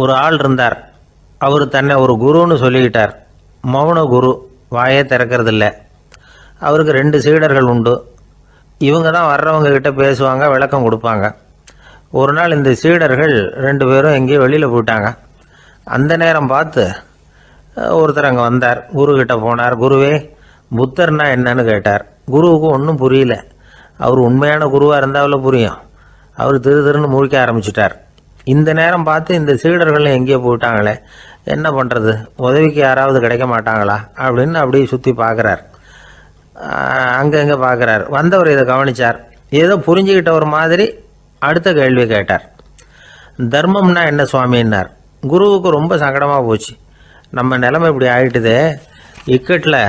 ஒரு ஆள் இருந்தார். அவர் தன்னை ஒரு குருன்னு சொல்லிக்கிட்டார். மௌன குரு, வாயே திறக்கிறதில்ல. அவருக்கு 2 சீடர்கள் உண்டு. இவங்க தான் வர்றவங்க கிட்ட பேசுவாங்க, விளக்கம் கொடுப்பாங்க. ஒரு நாள் இந்த சீடர்கள் 2 பேரும் எங்கேயோ வெளியில் போயிட்டாங்க. அந்த நேரம் பார்த்து ஒருத்தர் அங்கே வந்தார். குரு கிட்ட போனார். குருவே, புத்தர்னா என்னன்னு கேட்டார். குருவுக்கு ஒன்றும் புரியல. அவர் உண்மையான குருவாக இருந்தாவில் புரியும். அவர் திருன்னு முழிக்க ஆரம்பிச்சிட்டார். இந்த நேரம் பார்த்து இந்த சீடர்கள் எங்கேயோ போயிட்டாங்களே, என்ன பண்ணுறது, உதவிக்கு யாராவது கிடைக்க மாட்டாங்களா அப்படின்னு அப்படியே சுற்றி பார்க்குறார். அங்கங்கே பார்க்குறார். வந்தவர் இதை கவனித்தார். ஏதோ புரிஞ்சுக்கிட்ட ஒரு மாதிரி அடுத்த கேள்வி கேட்டார். தர்மம்னா என்ன சுவாமின்னார். குருவுக்கு ரொம்ப சங்கடமாக போச்சு. நம்ம நிலைமை இப்படி ஆகிட்டுதே, இக்கட்டில்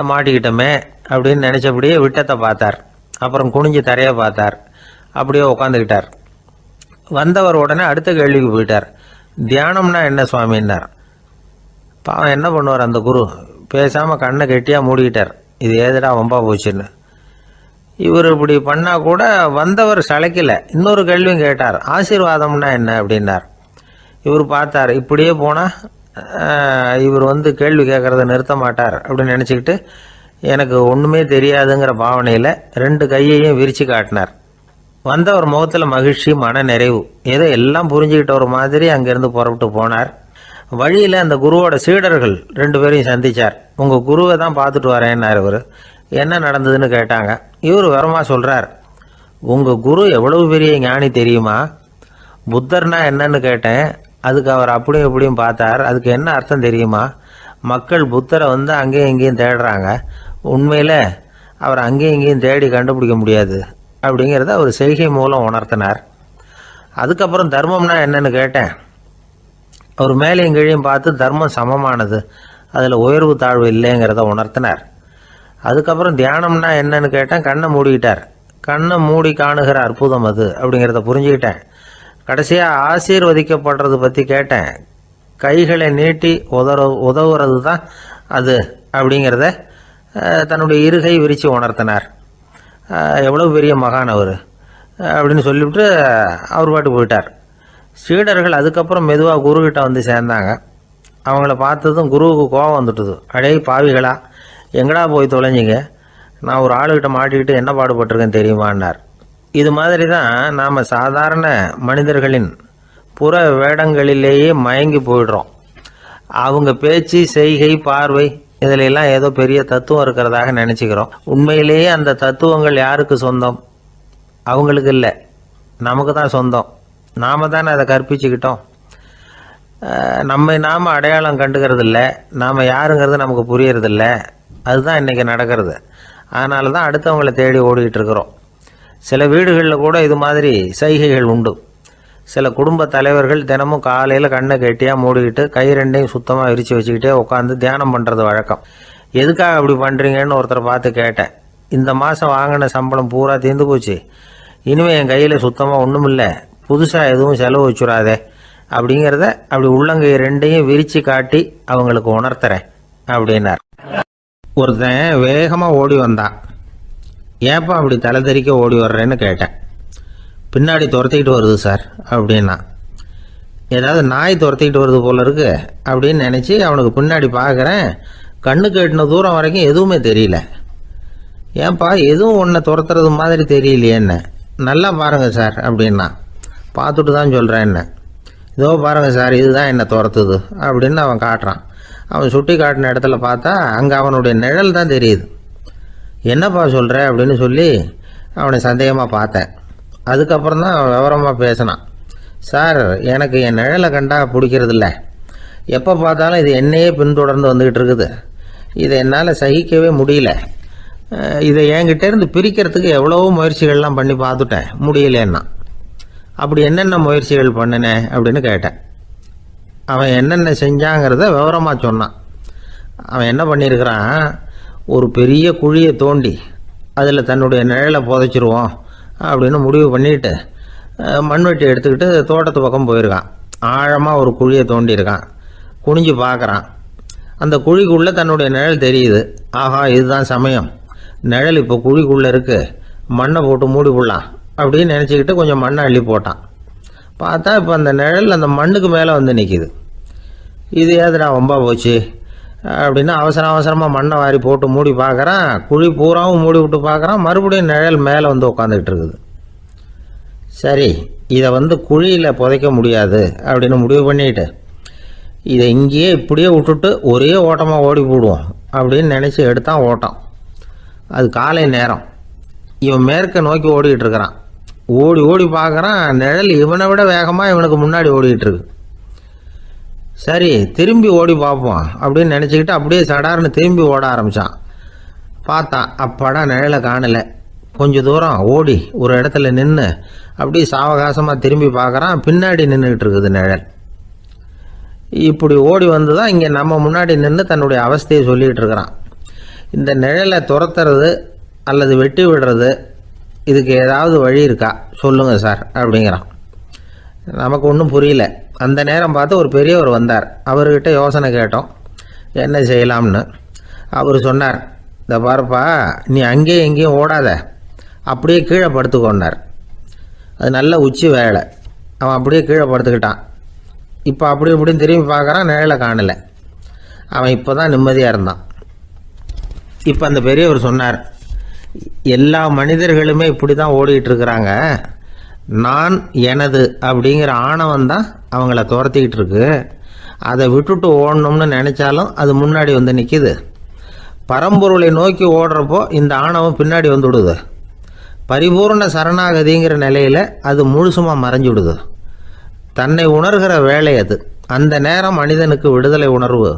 மாட்டிக்கிட்டோமே அப்படின்னு நினச்சபடியே விட்டத்தை பார்த்தார். அப்புறம் குனிஞ்சு தரையை பார்த்தார். அப்படியே உட்காந்துக்கிட்டார். வந்தவர் உடனே அடுத்த கேள்விக்கு போயிட்டார். தியானம்னா என்ன சுவாமின்னார். பாவம் என்ன பண்ணுவார் அந்த குரு, பேசாமல் கண்ணை கெட்டியாக மூடிக்கிட்டார். இது ஏதுடா வம்பா போச்சுன்னு. இவர் இப்படி பண்ணால் கூட வந்தவர் சளைக்கல. இன்னொரு கேள்வியும் கேட்டார். ஆசீர்வாதம்னா என்ன அப்படின்னார். இவர் பார்த்தார். இப்படியே போனால் இவர் கேள்வி கேட்குறத நிறுத்த மாட்டார் அப்படின்னு நினச்சிக்கிட்டு எனக்கு ஒன்றுமே தெரியாதுங்கிற பாவனையில் 2 கையையும் விரித்து காட்டினார். வந்தவர் முகத்தில் மகிழ்ச்சி, மன நிறைவு. ஏதோ எல்லாம் புரிஞ்சுக்கிட்ட ஒரு மாதிரி அங்கேருந்து புறப்பட்டு போனார். வழியில் அந்த குருவோட சீடர்கள் 2 பேரையும் சந்தித்தார். உங்கள் குருவை தான் பார்த்துட்டு வரேன்னார். இவர் என்ன நடந்ததுன்னு கேட்டாங்க. இவர் வரமா சொல்கிறார். உங்கள் குரு எவ்வளவு பெரிய ஞானி தெரியுமா? புத்தர்னா என்னன்னு கேட்டேன். அதுக்கு அவர் அப்படியும் இப்படியும் பார்த்தார். அதுக்கு என்ன அர்த்தம் தெரியுமா? மக்கள் புத்தரை அங்கேயும் இங்கேயும் தேடுறாங்க. உண்மையில் அவர் அங்கேயும் இங்கேயும் தேடி கண்டுபிடிக்க முடியாது அப்படிங்கிறத அவர் செய்கை மூலம் உணர்த்தினார். அதுக்கப்புறம் தர்மம்னா என்னன்னு கேட்டேன். அவர் மேலேயும் கீழையும் பார்த்து தர்மம் சமமானது, அதில் உயர்வு தாழ்வு இல்லைங்கிறத உணர்த்தினார். அதுக்கப்புறம் தியானம்னா என்னன்னு கேட்டேன். கண்ணை மூடிக்கிட்டார். கண்ணை மூடி காணுகிற அற்புதம் அது அப்படிங்கிறத புரிஞ்சுக்கிட்டேன். கடைசியாக ஆசீர்வதிக்கப்படுறது பற்றி கேட்டேன். கைகளை நீட்டி உதவுறது தான் அது அப்படிங்கிறத தன்னுடைய இருகை விரித்து உணர்த்தினார். எவ்வளோ பெரிய மகான் அவர் அப்படின்னு சொல்லிவிட்டு அவர் பாட்டு போயிட்டார். சீடர்கள் அதுக்கப்புறம் மெதுவாக குருக்கிட்ட சேர்ந்தாங்க. அவங்கள பார்த்ததும் குருவுக்கு கோபம் வந்துட்டுது. அடே பாவிகளா, எங்கடா போய் தொலைஞ்சிங்க? நான் ஒரு ஆளுகிட்ட மாட்டிக்கிட்டு என்ன பாடுபட்டிருக்கேன் தெரியுமான்னார். இது மாதிரி தான் நாம் சாதாரண மனிதர்களின் புற வேடங்களிலேயே மயங்கி போயிடுறோம். அவங்க பேச்சு, செய்கை, பார்வை இதிலெல்லாம் ஏதோ பெரிய தத்துவம் இருக்கிறதாக நினச்சிக்கிறோம். உண்மையிலேயே அந்த தத்துவங்கள் யாருக்கு சொந்தம்? அவங்களுக்கு இல்லை, நமக்கு தான் சொந்தம். நாம் தானே அதை கற்பிச்சுக்கிட்டோம். நம்மை நாம் அடையாளம் கண்டுக்கிறது இல்லை. நாம் யாருங்கிறது நமக்கு புரியறதில்ல. அதுதான் இன்றைக்கி நடக்கிறது. அதனால தான் அடுத்தவங்களை தேடி ஓடிக்கிட்டு இருக்கிறோம். சில வீடுகளில் கூட இது மாதிரி சைகைகள் உண்டு. சில குடும்ப தலைவர்கள் தினமும் காலையில் கண்ணை கெட்டியாக மூடிக்கிட்டு கை 2ஐயும் சுத்தமாக விரித்து வச்சுக்கிட்டே உட்காந்து தியானம் பண்ணுறது வழக்கம். எதுக்காக அப்படி பண்ணுறீங்கன்னு ஒருத்தரை பார்த்து கேட்டேன். இந்த மாதம் வாங்கின சம்பளம் பூரா தீர்ந்து போச்சு. இனிமேல் என் கையில் சுத்தமாக ஒன்றும் இல்லை. புதுசாக எதுவும் செலவு வச்சுடாதே அப்படிங்கிறத அப்படி உள்ளங்கை 2ஐயும் விரித்து காட்டி அவங்களுக்கு உணர்த்துறேன் அப்படின்னார். ஒருத்தன் வேகமாக ஓடி வந்தான். ஏப்பா அப்படி தலை தெறிக்க ஓடி வர்றேன்னு கேட்டேன். பின்னாடி துரத்திக்கிட்டு வருது சார் அப்படின்னா. ஏதாவது நாய் துரத்திக்கிட்டு வருது போல இருக்கு அப்படின்னு நினச்சி அவனுக்கு பின்னாடி பார்க்குறேன். கண்ணுக்கு எட்டின தூரம் வரைக்கும் எதுவுமே தெரியல. ஏன்பா எதுவும் ஒன்றை துரத்துறது மாதிரி தெரியலையேன்னு. நல்லா பாருங்கள் சார் அப்படின்னா. பார்த்துட்டு தான் சொல்கிறேன் என்ன. இதோ பாருங்கள் சார், இதுதான் என்னை துரத்துது அப்படின்னு அவன் காட்டுறான். அவன் சுட்டி காட்டின இடத்துல பார்த்தா அங்கே அவனுடைய நிழல் தான் தெரியுது. என்னப்பா சொல்கிற அப்படின்னு சொல்லி அவனை சந்தேகமாக பார்த்தேன். அதுக்கப்புறம் தான் விவரமாக பேசினான். சார், எனக்கு என் நிழலை கண்டா பிடிக்கிறதில்ல. எப்போ பார்த்தாலும் இது என்னையே பின்தொடர்ந்து வந்துக்கிட்டு இருக்குது. இதை என்னால் சகிக்கவே முடியல. இதை என்கிட்டேருந்து பிரிக்கிறதுக்கு எவ்வளவோ முயற்சிகள்லாம் பண்ணி பார்த்துட்டேன், முடியலன்னா. அப்படி என்னென்ன முயற்சிகள் பண்ணினேன் அப்படின்னு கேட்டேன். அவன் என்னென்ன செஞ்சாங்கிறத விவரமாக சொன்னான். அவன் என்ன பண்ணியிருக்கிறான், ஒரு பெரிய குழியை தோண்டி அதில் தன்னுடைய நிழலை புதைச்சிருவோம் அப்படின்னு முடிவு பண்ணிட்டு மண்வெட்டி எடுத்துக்கிட்டு தோட்டத்து பக்கம் போயிருக்கான். ஆழமாக ஒரு குழியை தோண்டியிருக்கான். குனிஞ்சு பார்க்குறான். அந்த குழிக்குள்ளே தன்னுடைய நிழல் தெரியுது. ஆஹா, இதுதான் சமயம், நிழல் இப்போ குழிக்குள்ளே இருக்குது, மண்ணை போட்டு மூடி விடலாம் அப்படின்னு நினச்சிக்கிட்டு கொஞ்சம் மண்ணை அள்ளி போட்டான். பார்த்தா இப்போ அந்த நிழல் அந்த மண்ணுக்கு மேலே வந்து நிற்கிது. இது ஏதுடா வம்பா போச்சு அப்படின்னு அவசரமாக மண்ணை வாரி போட்டு மூடி பார்க்குறான். குழி பூராவும் மூடி விட்டு பார்க்குறான். மறுபடியும் நிழல் மேலே வந்து உட்காந்துக்கிட்டு இருக்குது. சரி, இதை குழியில் புதைக்க முடியாது அப்படின்னு முடிவு பண்ணிட்டு இதை இங்கேயே இப்படியே விட்டுட்டு ஒரே ஓட்டமாக ஓடி போடுவோம் அப்படின்னு நினச்சி எடுத்தான் ஓட்டம். அது காலை நேரம். இவன் மேற்க நோக்கி ஓடிக்கிட்டு இருக்கிறான். ஓடி ஓடி பார்க்குறான், நிழல் இவனை விட வேகமாக இவனுக்கு முன்னாடி ஓடிக்கிட்டு இருக்கு. சரி, திரும்பி ஓடி பார்ப்போம் அப்படின்னு நினச்சிக்கிட்டு அப்படியே சடார்னு திரும்பி ஓட ஆரம்பித்தான். பார்த்தான், அப்பாடா நிழலை காணலை. கொஞ்சம் தூரம் ஓடி ஒரு இடத்துல நின்று அப்படியே சாவகாசமாக திரும்பி பார்க்குறான். பின்னாடி நின்றுக்கிட்டு இருக்குது நிழல். இப்படி ஓடி வந்து தான் இங்கே நம்ம முன்னாடி நின்று தன்னுடைய அவஸ்தையை சொல்லிகிட்டு இருக்கிறான். இந்த நிழலை துரத்துறது அல்லது வெட்டி விடுறது, இதுக்கு ஏதாவது வழி இருக்கா சொல்லுங்கள் சார் அப்படிங்கிறான். நமக்கு ஒன்றும் புரியல. அந்த நேரம் பார்த்து ஒரு பெரியவர் வந்தார். அவர்கிட்ட யோசனை கேட்டோம், என்ன செய்யலாம்னு. அவர் சொன்னார், இந்த பாருப்பா, நீ அங்கேயும் எங்கேயும் ஓடாத, அப்படியே கீழே படுத்துக்கொண்டார். அது நல்ல உச்சி வேலை. அவன் அப்படியே கீழே படுத்துக்கிட்டான். இப்போ அப்படி இப்படின்னு திரும்பி பார்க்குறான், நிழலை காணலை. அவன் இப்போ தான் நிம்மதியாக இருந்தான். இப்போ அந்த பெரியவர் சொன்னார், எல்லா மனிதர்களுமே இப்படி தான் ஓடிக்கிட்டு இருக்கிறாங்க. நான் எனது அப்படிங்கிற ஆணவம் தான் அவங்கள துரத்திக்கிட்டு இருக்கு. அதை விட்டுட்டு ஓடணும்னு நினச்சாலும் அது முன்னாடி வந்து நிற்கிது. பரம்பொருளை நோக்கி ஓடுறப்போ இந்த ஆணவம் பின்னாடி வந்துவிடுது. பரிபூர்ண சரணாகதிங்கிற நிலையில் அது முழுசுமாக மறைஞ்சுவிடுது. தன்னை உணர்கிற வேலை அது. அந்த நேரம் மனிதனுக்கு விடுதலை உணர்வு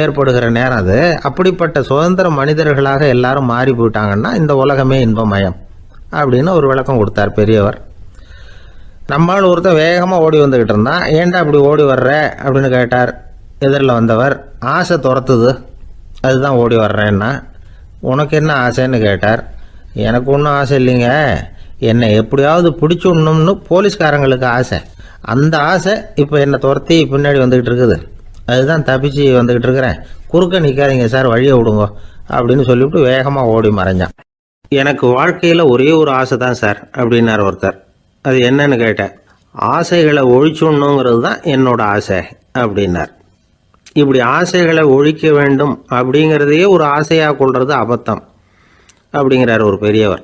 ஏற்படுகிற நேரம் அது. அப்படிப்பட்ட சுதந்திர மனிதர்களாக எல்லாரும் மாறி போயிட்டாங்கன்னா இந்த உலகமே இன்பமயம் அப்படின்னு ஒரு விளக்கம் கொடுத்தார் பெரியவர். நம்மால் ஒருத்தர் வேகமாக ஓடி வந்துக்கிட்டு இருந்தான். ஏன்டா அப்படி ஓடி வர்ற அப்படின்னு கேட்டார் எதிரில் வந்தவர். ஆசை துரத்துது, அதுதான் ஓடி வர்றேன்னா. உனக்கு என்ன ஆசைன்னு கேட்டார். எனக்கு ஒன்றும் ஆசை இல்லைங்க, என்னை எப்படியாவது பிடிச்சுடணும்னு போலீஸ்காரங்களுக்கு ஆசை. அந்த ஆசை இப்போ என்னை துரத்தி பின்னாடி வந்துக்கிட்டு இருக்குது. அதுதான் தப்பிச்சு வந்துக்கிட்டு இருக்கிறேன். குறுக்க நிற்காதீங்க சார், வழியை விடுங்க அப்படின்னு சொல்லிவிட்டு வேகமாக ஓடி மறைஞ்சான். எனக்கு வாழ்க்கையில் ஒரே ஒரு ஆசை தான் சார் அப்படின்னார் ஒருத்தர். அது என்னன்னு கேட்டேன். ஆசைகளை ஒழிச்சுடணுங்கிறது தான் என்னோட ஆசை அப்படின்னார். இப்படி ஆசைகளை ஒழிக்க வேண்டும் அப்படிங்கிறதையே ஒரு ஆசையாக கொள்வது அபத்தம் அப்படிங்கிறார் ஒரு பெரியவர்.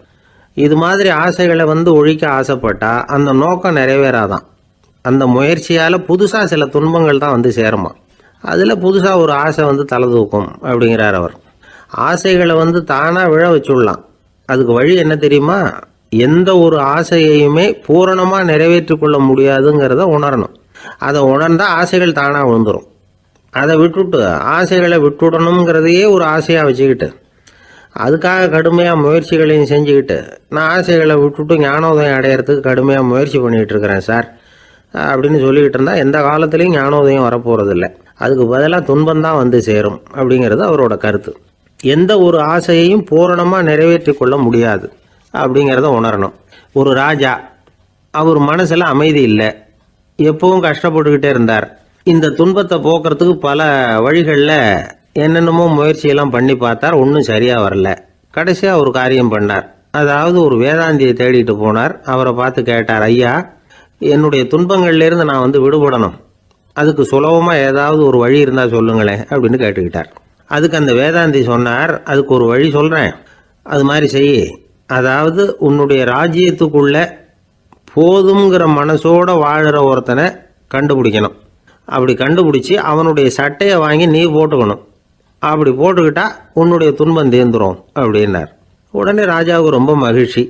இது மாதிரி ஆசைகளை ஒழிக்க ஆசைப்பட்டால் அந்த நோக்கம் நிறைவேறாதான். அந்த முயற்சியால் புதுசாக சில துன்பங்கள் தான் சேருமா. அதில் புதுசாக ஒரு ஆசை தலை தூக்கும் அப்படிங்கிறார் அவர். ஆசைகளை தானாக விழ வச்சுடலாம். அதுக்கு வழி என்ன தெரியுமா? எந்த ஒரு ஆசையையுமே பூரணமாக நிறைவேற்றி கொள்ள முடியாதுங்கிறத உணரணும். அதை உணர்ந்தால் ஆசைகள் தானாக விழுந்துடும். அதை விட்டுட்டு ஆசைகளை விட்டுடணுங்கிறதையே ஒரு ஆசையாக வச்சுக்கிட்டு அதுக்காக கடுமையாக முயற்சிகளையும் செஞ்சுக்கிட்டு நான் ஆசைகளை விட்டுட்டு ஞானோதயம் அடையிறதுக்கு கடுமையாக முயற்சி பண்ணிகிட்டு இருக்கிறேன் சார் அப்படின்னு சொல்லிக்கிட்டு இருந்தால் எந்த காலத்துலேயும் ஞானோதயம் வரப்போகிறதில்ல. அதுக்கு பதிலாக துன்பந்தான் சேரும் அப்படிங்கிறது அவரோட கருத்து. எந்த ஒரு ஆசையையும் பூரணமாக நிறைவேற்றி கொள்ள முடியாது அப்படிங்கிறத உணரணும். ஒரு ராஜா, அவர் மனசில் அமைதி இல்லை, எப்பவும் கஷ்டப்பட்டுக்கிட்டே இருந்தார். இந்த துன்பத்தை போக்குறதுக்கு பல வழிகளில் என்னென்னமோ முயற்சியெல்லாம் பண்ணி பார்த்தார். ஒன்றும் சரியாக வரல. கடைசியாக ஒரு காரியம் பண்ணார். அதாவது ஒரு வேதாந்தியை தேடிட்டு போனார். அவரை பார்த்து கேட்டார், ஐயா, என்னுடைய துன்பங்கள்லேருந்து நான் விடுபடணும், அதுக்கு சுலபமாக ஏதாவது ஒரு வழி இருந்தால் சொல்லுங்களேன் அப்படின்னு கேட்டுக்கிட்டார். அதுக்கு அந்த வேதாந்தி சொன்னார், அதுக்கு ஒரு வழி சொல்கிறேன், அது மாதிரி செய். அதாவது உன்னுடைய ராஜ்யத்துக்குள்ள போதுங்கிற மனசோட வாழ்கிற ஒருத்தனை கண்டுபிடிக்கணும். அப்படி கண்டுபிடிச்சி அவனுடைய சட்டையை வாங்கி நீ போட்டுக்கணும். அப்படி போட்டுக்கிட்டா உன்னுடைய துன்பம் தீர்ந்துடும் அப்படின்னார். உடனே ராஜாவுக்கு ரொம்ப மகிழ்ச்சி.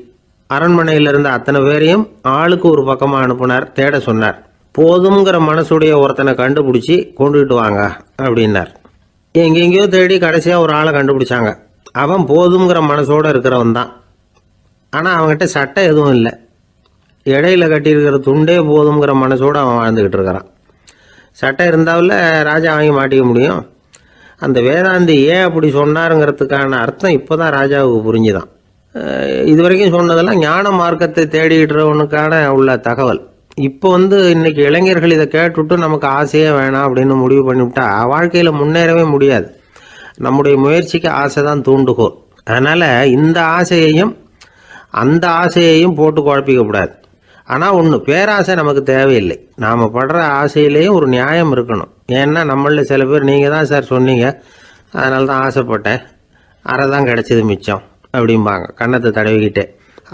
அரண்மனையில் இருந்த அத்தனை பேரையும் ஆளுக்கு ஒரு பக்கமாக அனுப்புனார். தேட சொன்னார். போதுங்கிற மனசுடைய ஒருத்தனை கண்டுபிடிச்சி கொண்டுகிட்டு வாங்க அப்படின்னார். எங்கெங்கேயோ தேடி கடைசியாக ஒரு ஆளை கண்டுபிடிச்சாங்க. அவன் போதுங்கிற மனசோடு இருக்கிறவன் தான். ஆனால் அவன்கிட்ட சட்டை எதுவும் இல்லை. இடையில கட்டியிருக்கிற துண்டே போதுங்கிற மனசோடு அவன் வாழ்ந்துக்கிட்டு இருக்கிறான். சட்டை இருந்தாவில் ராஜா வாங்கி மாட்டிக்க முடியும். அந்த வேதாந்தி ஏன் அப்படி சொன்னாருங்கிறதுக்கான அர்த்தம் இப்போ தான் ராஜாவுக்கு புரிஞ்சுதான். இது வரைக்கும் சொன்னதெல்லாம் ஞான மார்க்கத்தை தேடிக்கிட்டுறவனுக்கான உள்ள தகவல். இப்போ இன்னைக்கு இளைஞர்கள் இதை கேட்டுவிட்டு நமக்கு ஆசையே வேணாம் அப்படின்னு முடிவு பண்ணிவிட்டா வாழ்க்கையில் முன்னேறவே முடியாது. நம்முடைய முயற்சிக்கு ஆசை தான் தூண்டுகோல். அதனால் இந்த ஆசையையும் அந்த ஆசையையும் போட்டு குழப்பிக்கக்கூடாது. ஆனால் ஒன்று, பேராசை நமக்கு தேவையில்லை. நாம் படுற ஆசையிலேயும் ஒரு நியாயம் இருக்கணும். ஏன்னா நம்மளில் சில பேர் நீங்கள் தான் சார் சொன்னீங்க, அதனால தான் ஆசைப்பட்டேன், அரை தான் கிடச்சிது மிச்சம் அப்படிம்பாங்க கன்னத்தை தடவிக்கிட்டே.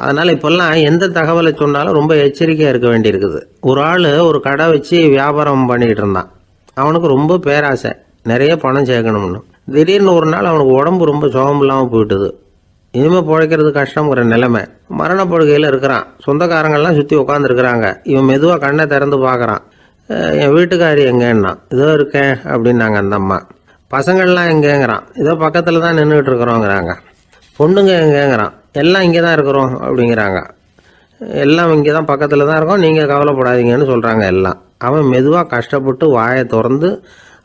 அதனால் இப்போல்லாம் எந்த தகவலை சொன்னாலும் ரொம்ப எச்சரிக்கையாக இருக்க வேண்டியிருக்குது. ஒரு ஆள் ஒரு கடை வச்சு வியாபாரம் பண்ணிக்கிட்டு இருந்தான். அவனுக்கு ரொம்ப பேராசை, நிறைய பணம் சேர்க்கணும்னு. திடீர்னு ஒரு நாள் அவனுக்கு உடம்பு ரொம்ப சுகம் இல்லாமல் போயிட்டுது. இனிமேல் பிழைக்கிறது கஷ்டங்கிற நிலைமை. மரணப்படுகையில் இருக்கிறான். சொந்தக்காரங்கள்லாம் சுற்றி உட்காந்துருக்குறாங்க. இவன் மெதுவாக கண்ணை திறந்து பார்க்குறான். என் வீட்டுக்காரி எங்கேன்னா, இதோ இருக்கேன் அப்படின்னாங்க அந்த அம்மா. பசங்கள்லாம் எங்கேங்கிறான். இதோ பக்கத்தில் தான் நின்றுட்டு இருக்கிறோங்கிறாங்க. பொண்ணுங்க எங்கேங்கிறான். எல்லாம் இங்கே தான் இருக்கிறோம் அப்படிங்கிறாங்க. எல்லாம் இங்கே தான் பக்கத்தில் தான் இருக்கோம், நீங்கள் கவலைப்படாதீங்கன்னு சொல்கிறாங்க எல்லாம். அவன் மெதுவாக கஷ்டப்பட்டு வாயை திறந்து,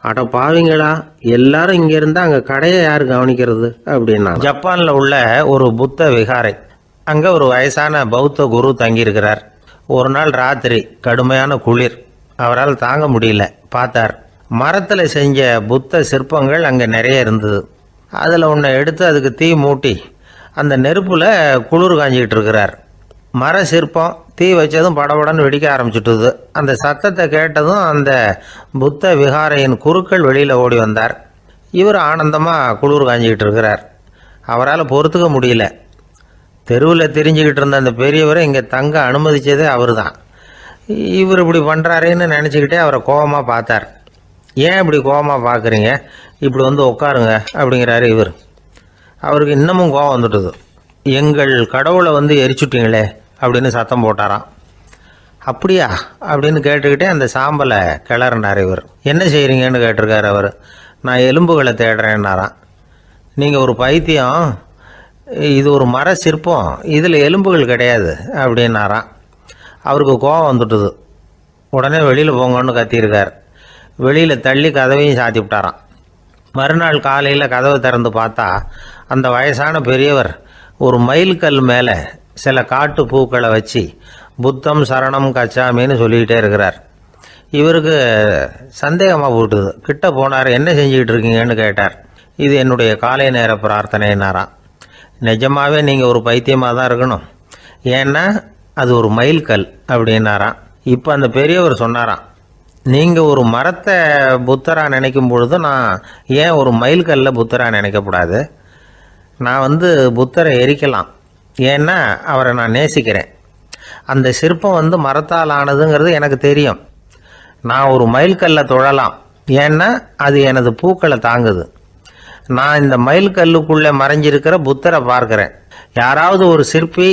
அட பாவிங்களா, எல்லாரும் இங்கே இருந்தால் அங்கே கடையை யார் கவனிக்கிறது அப்படின்னா. ஜப்பானில் உள்ள ஒரு புத்த விகாரை, அங்கே ஒரு வயசான பௌத்த குரு தங்கியிருக்கிறார். ஒரு நாள் ராத்திரி கடுமையான குளிர், அவரால் தாங்க முடியல. பார்த்தார், மரத்தில் செஞ்ச புத்த சிற்பங்கள் அங்கே நிறைய இருந்தது. அதில் ஒன்றை எடுத்து அதுக்கு தீ மூட்டி அந்த நெருப்பில் குளிர் காஞ்சிக்கிட்டு இருக்கிறார். மர சிற்பம் தீ வச்சதும் படபடன்னு வெடிக்க ஆரம்பிச்சுட்டுது. அந்த சத்தத்தை கேட்டதும் அந்த புத்த விகாரையின் குருக்கள் வெளியில் ஓடி வந்தார். இவர் ஆனந்தமாக குளிர் காஞ்சிக்கிட்டு இருக்கிறார். அவரால் பொறுத்துக்க முடியல. தெருவில் தெரிஞ்சுக்கிட்டு இருந்த அந்த பெரியவரை இங்கே தங்க அனுமதித்ததே அவர் தான். இவர் இப்படி பண்ணுறாருன்னு நினச்சிக்கிட்டே அவரை கோபமாக பார்த்தார். ஏன் இப்படி கோபமாக பார்க்குறீங்க, இப்படி வந்து உட்காருங்க அப்படிங்கிறாரு இவர். அவருக்கு இன்னமும் கோபம் வந்துட்டுது. எங்கள் கடவுளை வந்து எரிச்சுட்டீங்களே அப்படின்னு சத்தம் போட்டாராம். அப்படியா அப்படின்னு கேட்டுக்கிட்டே அந்த சாம்பலை கிளறினார் இவர். என்ன செய்கிறீங்கன்னு கேட்டிருக்காரு அவர். நான் எலும்புகளை தேடுறேன்னாராம். நீங்கள் ஒரு பைத்தியம், இது ஒரு மர சிற்பம், இதில் எலும்புகள் கிடையாது அப்படின்னாராம். அவருக்கு கோபம் வந்துட்டுது. உடனே வெளியில் போங்கன்னு கத்தியிருக்கார். வெளியில் தள்ளி கதவையும் சாத்தி விட்டாராம். மறுநாள் காலையில் கதவை திறந்து பார்த்தா அந்த வயசான பெரியவர் ஒரு மைல்கல் மேலே சில காட்டு பூக்களை வச்சு புத்தம் சரணம் கச்சாமின்னு சொல்லிக்கிட்டே இருக்கிறார். இவருக்கு சந்தேகமாக போட்டுது. கிட்ட போனார். என்ன செஞ்சுக்கிட்டு இருக்கீங்கன்னு கேட்டார். இது என்னுடைய காலை நேர பிரார்த்தனைனாராம். நிஜமாகவே நீங்கள் ஒரு பைத்தியமாக தான் இருக்கணும், ஏன்னா அது ஒரு மைல்கல் அப்படின்னாராம். இப்போ அந்த பெரியவர் சொன்னாராம், நீங்கள் ஒரு மரத்தை புத்தராக நினைக்கும் பொழுது நான் ஏன் ஒரு மைல்கல்ல புத்தராக நினைக்கக்கூடாது? நான் வந்து புத்தரை எரிக்கலாம், ஏன்னா அவரை நான் நேசிக்கிறேன். அந்த சிற்பம் வந்து மரத்தால் ஆனதுங்கிறது எனக்கு தெரியும். நான் ஒரு மைல்கல்லை தொழலாம், ஏன்னா அது எனது பூக்களை தாங்குது. நான் இந்த மைல்கல்லுக்குள்ளே மறைஞ்சிருக்கிற புத்தரை பார்க்குறேன். யாராவது ஒரு சிற்பி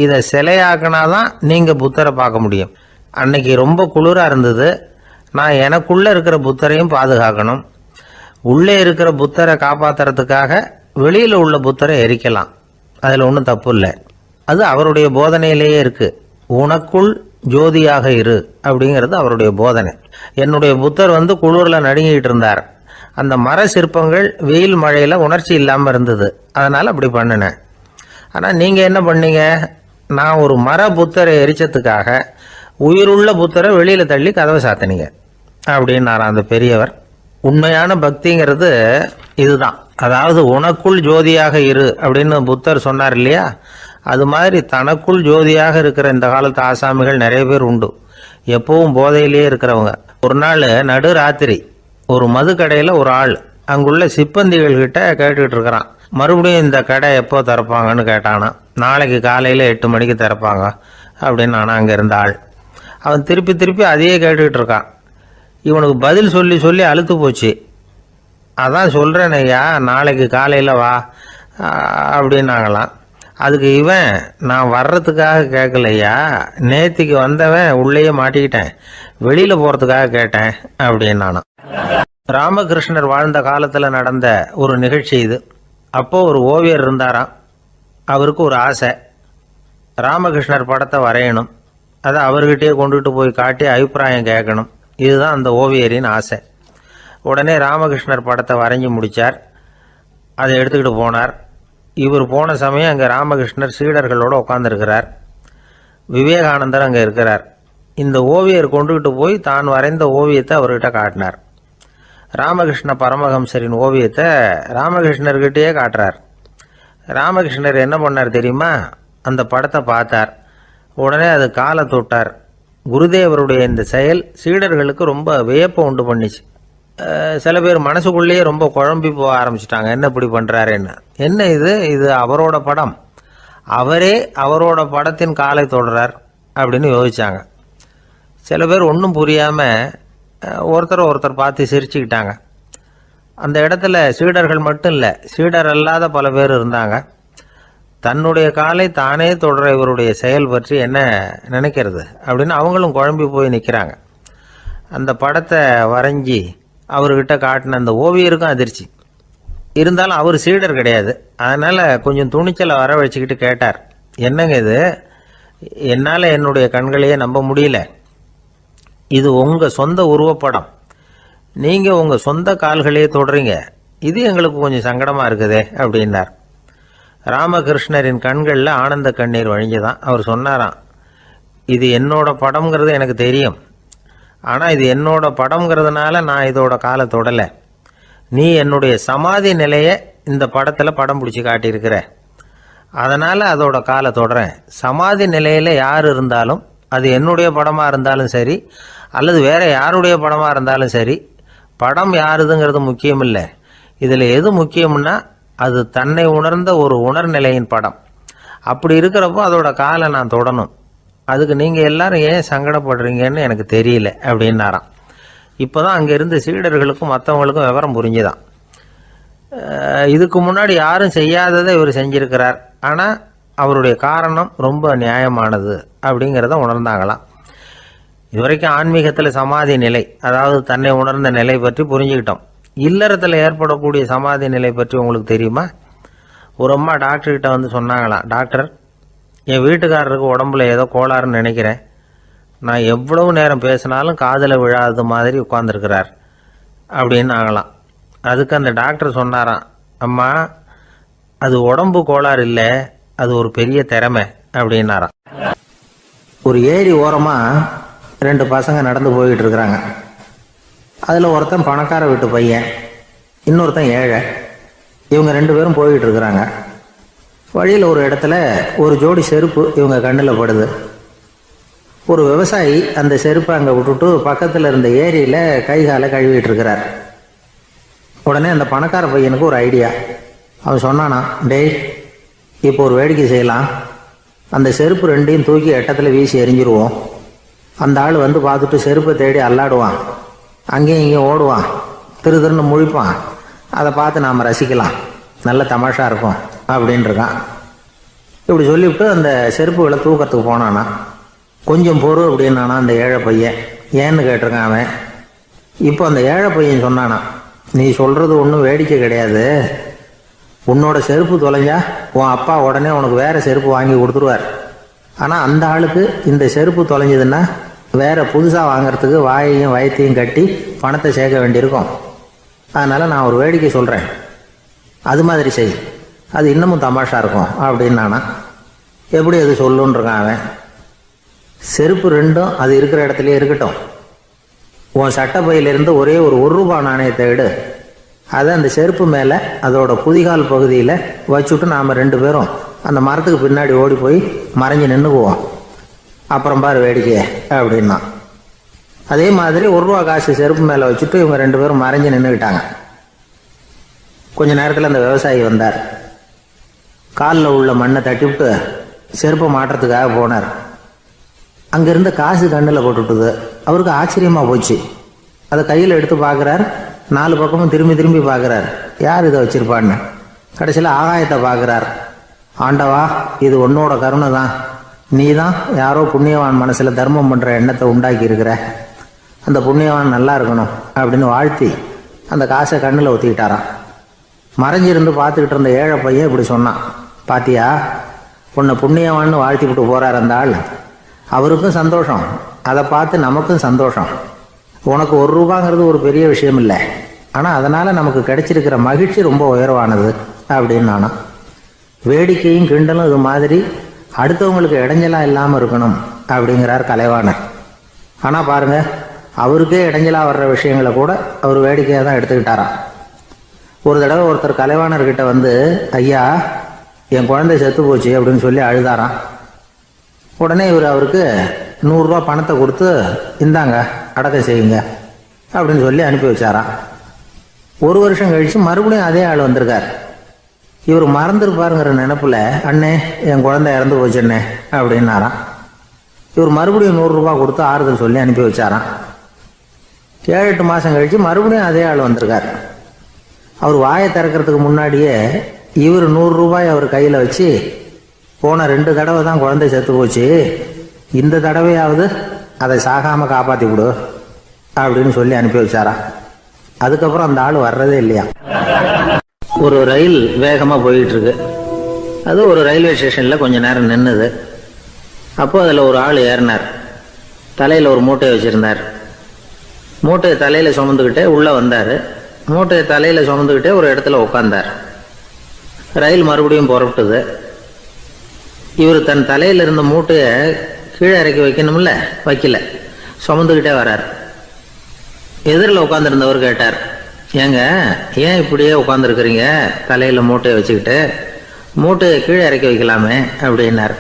இதை சிலையாக்கினாதான் நீங்கள் புத்தரை பார்க்க முடியும். அன்னைக்கு ரொம்ப குளிராக இருந்தது. நான் எனக்குள்ளே இருக்கிற புத்தரையும் பாதுகாக்கணும். உள்ளே இருக்கிற புத்தரை காப்பாற்றுறதுக்காக வெளியில் உள்ள புத்தரை எரிக்கலாம், அதில் ஒன்றும் தப்பு இல்லை. அது அவருடைய போதனையிலேயே இருக்குது. உனக்குள் ஜோதியாக இரு அப்படிங்கிறது அவருடைய போதனை. என்னுடைய புத்தர் வந்து குளிரில் நடுங்கிட்டு இருந்தார். அந்த மர சிற்பங்கள் வெயில் மழையில் உணர்ச்சி இல்லாமல் இருந்தது, அதனால் அப்படி பண்ணினேன். ஆனால் நீங்கள் என்ன பண்ணீங்க? நான் ஒரு மர புத்தரை எரிச்சதுக்காக உயிருள்ள புத்தரை வெளியில் தள்ளி கதவை சாத்தினீங்க அப்படின்னாராம் அந்த பெரியவர். உண்மையான பக்திங்கிறது இதுதான். அதாவது உனக்குள் ஜோதியாக இரு அப்படின்னு புத்தர் சொன்னார் இல்லையா, அது மாதிரி தனக்குள் ஜோதியாக இருக்கிற இந்த காலத்து ஆசாமிகள் நிறைய பேர் உண்டு. எப்பவும் போதையிலேயே இருக்கிறவங்க. ஒரு நாள் நடு ராத்திரி ஒரு மது கடையில் ஒரு ஆள் அங்குள்ள சிப்பந்திகள் கிட்ட கேட்டுக்கிட்டு இருக்கிறான். மறுபடியும் இந்த கடை எப்போ திறப்பாங்கன்னு கேட்டானா. நாளைக்கு காலையில் 8 மணிக்கு திறப்பாங்க அப்படின்னு நானும் அங்கே இருந்த ஆள். அவன் திருப்பி திருப்பி அதையே கேட்டுக்கிட்டு இருக்கான். இவனுக்கு பதில் சொல்லி சொல்லி அழுத்து போச்சு. அதான் சொல்கிறேன் ஐயா, நாளைக்கு காலையில் வா அப்படின்னாங்களாம். அதுக்கு இவன், நான் வர்றதுக்காக கேட்கலையா, நேத்திக்கு வந்தவன் உள்ளேயே மாட்டிக்கிட்டேன், வெளியில் போகிறதுக்காக கேட்டேன் அப்படின்னானான். ராமகிருஷ்ணர் வாழ்ந்த காலத்தில் நடந்த ஒரு நிகழ்ச்சி இது. அப்போது ஒரு ஓவியர் இருந்தாராம். அவருக்கு ஒரு ஆசை, ராமகிருஷ்ணர் படத்தை வரையணும். அதை அவர்கிட்டயே கொண்டுகிட்டு போய் காட்டி அபிப்பிராயம் கேட்கணும். இதுதான் அந்த ஓவியரின் ஆசை. உடனே ராமகிருஷ்ணர் படத்தை வரைஞ்சி முடித்தார். அதை எடுத்துக்கிட்டு போனார். இவர் போன சமயம் அங்கே ராமகிருஷ்ணர் சீடர்களோடு உட்காந்துருக்கிறார். விவேகானந்தர் அங்கே இருக்கிறார். இந்த ஓவியர் கொண்டுகிட்டு போய் தான் வரைந்த ஓவியத்தை அவர்கிட்ட காட்டினார். ராமகிருஷ்ண பரமஹம்சரின் ஓவியத்தை ராமகிருஷ்ணர்கிட்டயே காட்டுறார். ராமகிருஷ்ணர் என்ன பண்ணார் தெரியுமா? அந்த படத்தை பார்த்தார். உடனே அது காலை தொட்டார். குருதேவருடைய இந்த செயல் சீடர்களுக்கு ரொம்ப வியப்பை உண்டு பண்ணிச்சு. சில பேர் மனசுக்குள்ளேயே ரொம்ப குழம்பி போக ஆரம்பிச்சிட்டாங்க, என்ன இப்படி பண்ணுறாருன்னு. என்ன இது அவரோட படம், அவரே அவரோட படத்தின் காலை தொடுறார் அப்படின்னு யோசிச்சாங்க. சில பேர் ஒன்றும் புரியாமல் ஒருத்தர் பார்த்து சிரிச்சுக்கிட்டாங்க. அந்த இடத்துல சீடர்கள் மட்டும் இல்லை, சீடர் அல்லாத பல பேர் இருந்தாங்க. தன்னுடைய காலை தானே தொடர இவருடைய செயல் பற்றி என்ன நினைக்கிறது அப்படின்னு அவங்களும் குழம்பி போய் நிற்கிறாங்க. அந்த படத்தை வரைஞ்சி அவர்கிட்ட காட்டின அந்த ஓவியருக்கும் அதிர்ச்சி. இருந்தாலும் அவர் சீடர் கிடையாது, அதனால் கொஞ்சம் துணிச்சலை வரவழைச்சிக்கிட்டு கேட்டார், என்னங்க இது, என்னால் என்னுடைய கண்களையே நம்ப முடியல. இது உங்கள் சொந்த உருவப்படம், நீங்கள் உங்கள் சொந்த கால்களையே தொடுறீங்க, இது எங்களுக்கு கொஞ்சம் சங்கடமாக இருக்குதே அப்படின்னார். ராமகிருஷ்ணரின் கண்களில் ஆனந்த கண்ணீர் வழிஞ்சுதான். அவர் சொன்னாராம், இது என்னோட படம்ங்கிறது எனக்கு தெரியும், ஆனால் இது என்னோட படம்ங்கிறதுனால நான் இதோட காலை தொடலை. நீ என்னுடைய சமாதி நிலையை இந்த படத்தில் படம் பிடிச்சி காட்டியிருக்கிற, அதனால் அதோட காலை தொடறேன். சமாதி நிலையில் யார் இருந்தாலும், அது என்னுடைய படமாக இருந்தாலும் சரி அல்லது வேறு யாருடைய படமாக இருந்தாலும் சரி, படம் யாருதுங்கிறது முக்கியம் இல்லை. இதில் எது முக்கியம்னா அது தன்னை உணர்ந்த ஒரு உணர்நிலையின் படம். அப்படி இருக்கிறப்போ அதோட காலை நான் தொடணும். அதுக்கு நீங்கள் எல்லாரும் ஏன் சங்கடப்படுறீங்கன்னு எனக்கு தெரியல அப்படின்னாராம். இப்போ தான் அங்கே இருந்த சீடர்களுக்கும் மற்றவங்களுக்கும் விவரம் புரிஞ்சுதான். இதுக்கு முன்னாடி யாரும் செய்யாததை இவர் செஞ்சிருக்கிறார், ஆனால் அவருடைய காரணம் ரொம்ப நியாயமானது அப்படிங்கிறத உணர்ந்தாங்களாம். இதுவரைக்கும் ஆன்மீகத்தில் சமாதி நிலை, அதாவது தன்னை உணர்ந்த நிலை பற்றி புரிஞ்சுக்கிட்டோம். இல்லறத்தில் ஏற்படக்கூடிய சமாதி நிலை பற்றி உங்களுக்கு தெரியுமா? ஒரு அம்மா டாக்டர்கிட்ட வந்து சொன்னாங்களாம், டாக்டர், என் வீட்டுக்காரருக்கு உடம்புல ஏதோ கோளாறுன்னு நினைக்கிறேன், நான் எவ்வளவு நேரம் பேசினாலும் காதில் விழாதது மாதிரி உட்கார்ந்துருக்கிறார் அப்படின்னு ஆகலாம். அதுக்கு அந்த டாக்டர் சொன்னாராம், அம்மா, அது உடம்பு கோளாறு இல்லை, அது ஒரு பெரிய திறமை அப்படின்னாராம். ஒரு ஏரி ஓரமாக 2 பசங்க நடந்து போய்கிட்டு இருக்கிறாங்க. அதில் ஒருத்தன் பணக்கார வீட்டு பையன், இன்னொருத்தன் ஏழை. இவங்க 2 பேரும் போய்கிட்டு இருக்கிறாங்க. வழியில் ஒரு இடத்துல ஒரு ஜோடி செருப்பு இவங்க கண்ணில் படுது. ஒரு விவசாயி அந்த செருப்பை அங்கே விட்டுட்டு பக்கத்தில் இருந்த ஏரியில் கை காலை கழுவிட்டு இருக்கிறார். உடனே அந்த பணக்கார பையனுக்கு ஒரு ஐடியா. அவன் சொன்னானா, டேய், இப்போ ஒரு வேடிக்கை செய்யலாம், அந்த செருப்பு 2ஐயும் தூக்கி எட்டத்தில் வீசி எறிஞ்சிருவோம். அந்த ஆள் வந்து பார்த்துட்டு செருப்பை தேடி அல்லாடுவான், அங்கேயும் இங்கேயும் ஓடுவான், திருன்னு முழிப்பான். அதை பார்த்து நாம் ரசிக்கலாம், நல்ல தமாஷா இருக்கும் அப்படின்ட்டுருக்கான். இப்படி சொல்லிவிட்டு அந்த செருப்புகளை தூக்கிறதுக்கு போனானா. கொஞ்சம் பொறு அப்படின்னானா அந்த ஏழை பையன். ஏன்னு கேட்டிருக்கான் அவன். இப்போ அந்த ஏழை பையன் சொன்னானா, நீ சொல்கிறது ஒன்றும் வேடிக்கை கிடையாது, உன்னோட செருப்பு தொலைஞ்சா உன் அப்பா உடனே உனக்கு வேறு செருப்பு வாங்கி கொடுத்துருவார். ஆனால் அந்த ஆளுக்கு இந்த செருப்பு தொலைஞ்சதுன்னா வேறு புதுசாக வாங்கிறதுக்கு வாயையும் வயத்தையும் கட்டி பணத்தை சேர்க்க வேண்டியிருக்கும். அதனால் நான் ஒரு வேடிக்கை சொல்கிறேன், அது மாதிரி செய், அது இன்னமும் தமாஷா இருக்கும் அப்படின்னானா. எப்படி அது சொல்லுன்றிருக்கான் அவன். செருப்பு 2ம் அது இருக்கிற இடத்துலையே இருக்கட்டும், உன் சட்டப்பையிலிருந்து ஒரே ஒரு ரூபா நாணயத்தை எடு, அதை அந்த செருப்பு மேலே அதோட குதிகால் பகுதியில் வச்சுட்டு நாம் 2 பேரும் அந்த மரத்துக்கு பின்னாடி ஓடி போய் மறைஞ்சு நின்றுக்குவோம், அப்புறம் பாரு வேடிக்கையை அப்படின்னா. அதே மாதிரி ரூபா காசு செருப்பு மேலே வச்சுட்டு இவங்க 2 பேரும் மறைஞ்சு நின்றுக்கிட்டாங்க. கொஞ்ச நேரத்தில் அந்த விவசாயி வந்தார். காலில் உள்ள மண்ணை தட்டிவிட்டு செருப்பை மாட்டுறதுக்காக போனார். அங்கேருந்து காசு கண்ணில் போட்டுவிட்டுது. அவருக்கு ஆச்சரியமாக போச்சு. அதை கையில் எடுத்து பார்க்குறார். 4 பக்கமும் திரும்பி திரும்பி பார்க்குறார், யார் இதை வச்சுருப்பான்னு. கடைசியில் ஆகாயத்தை பார்க்குறார். ஆண்டவா, இது உன்னோட கருணை தான், நீ தான் யாரோ புண்ணியவான் மனசில் தர்மம் பண்ணுற எண்ணத்தை உண்டாக்கி இருக்கிற, அந்த புண்ணியவான் நல்லா இருக்கணும் அப்படின்னு வாழ்த்தி அந்த காசை கண்ணில் ஒத்திக்கிட்டாரான். மறைஞ்சிருந்து பார்த்துக்கிட்டு இருந்த ஏழை பையன் இப்படி சொன்னான், பாத்தியா, உன்னை புண்ணியவான்னு வாழ்த்தி விட்டு போகிறார் அந்த ஆள், அவருக்கும் சந்தோஷம், அதை பார்த்து நமக்கும் சந்தோஷம். உனக்கு ரூபாங்கிறது ஒரு பெரிய விஷயம் இல்லை, ஆனால் அதனால் நமக்கு கிடைச்சிருக்கிற மகிழ்ச்சி ரொம்ப உயர்வானது அப்படின்னு நானா. வேடிக்கையும் கிண்டலும் இது மாதிரி அடுத்தவங்களுக்கு இடைஞ்சலாக இல்லாமல் இருக்கணும் அப்படிங்கிறார் கலைவாணர். ஆனால் பாருங்கள், அவருக்கே இடைஞ்சலாக வர்ற விஷயங்களை கூட அவர் வேடிக்கையாக தான் எடுத்துக்கிட்டாராம். ஒரு தடவை ஒருத்தர் கலைவாணர்கிட்ட வந்து, ஐயா, என் குழந்தை செத்து போச்சு அப்படின்னு சொல்லி அழுதாராம். உடனே அவருக்கு 100 ரூபா பணத்தை கொடுத்து இந்தாங்க அடக்கம் செய்யுங்க அப்படின்னு சொல்லி அனுப்பி வச்சாராம். 1 வருஷம் கழிச்சு மறுபடியும் அதே ஆள் வந்திருக்கார். இவர் மறந்துருப்பாருங்கிற நினைப்புல, அண்ணே என் குழந்தை இறந்து போச்சுண்ணே அப்படின்னாராம். இவர் மறுபடியும் 100 ரூபா கொடுத்து ஆறுதல் சொல்லி அனுப்பி வச்சாராம். 7-8 மாதம் கழிச்சு மறுபடியும் அதே ஆள் வந்திருக்கார். அவர் வாயை திறக்கிறதுக்கு முன்னாடியே இவர் 100 ரூபாய் அவர் கையில் வச்சு, போன 2 தடவை தான் குழந்தை செத்து போச்சு, இந்த தடவையாவது அதை சாகாம காப்பாற்றி விடு அப்படின்னு சொல்லி அனுப்பி வச்சாராம். அதுக்கப்புறம் அந்த ஆள் வர்றதே இல்லையா. ஒரு ரயில் வேகமாக போயிட்டு இருக்கு. அது ஒரு ரயில்வே ஸ்டேஷனில் கொஞ்ச நேரம் நின்றுது. அப்போ அதில் ஒரு ஆள் ஏறினார். தலையில் ஒரு மூட்டையை வச்சுருந்தார். மூட்டையை தலையில் சுமந்துக்கிட்டே உள்ளே வந்தார். மூட்டையை தலையில் சுமந்துக்கிட்டே ஒரு இடத்துல உட்காந்தார். ரயில் மறுபடியும் புறப்பட்டுது. இவர் தன் தலையில் இருந்த மூட்டையை கீழே இறக்கி வைக்கணும்ல, வைக்கல, சுமந்துக்கிட்டே வரார். எதிரில் உட்காந்துருந்தவர் கேட்டார், ஏங்க ஏன் இப்படியே உட்காந்துருக்குறீங்க தலையில் மூட்டையை வச்சுக்கிட்டு, மூட்டையை கீழே இறக்கி வைக்கலாமே அப்படின்னார்.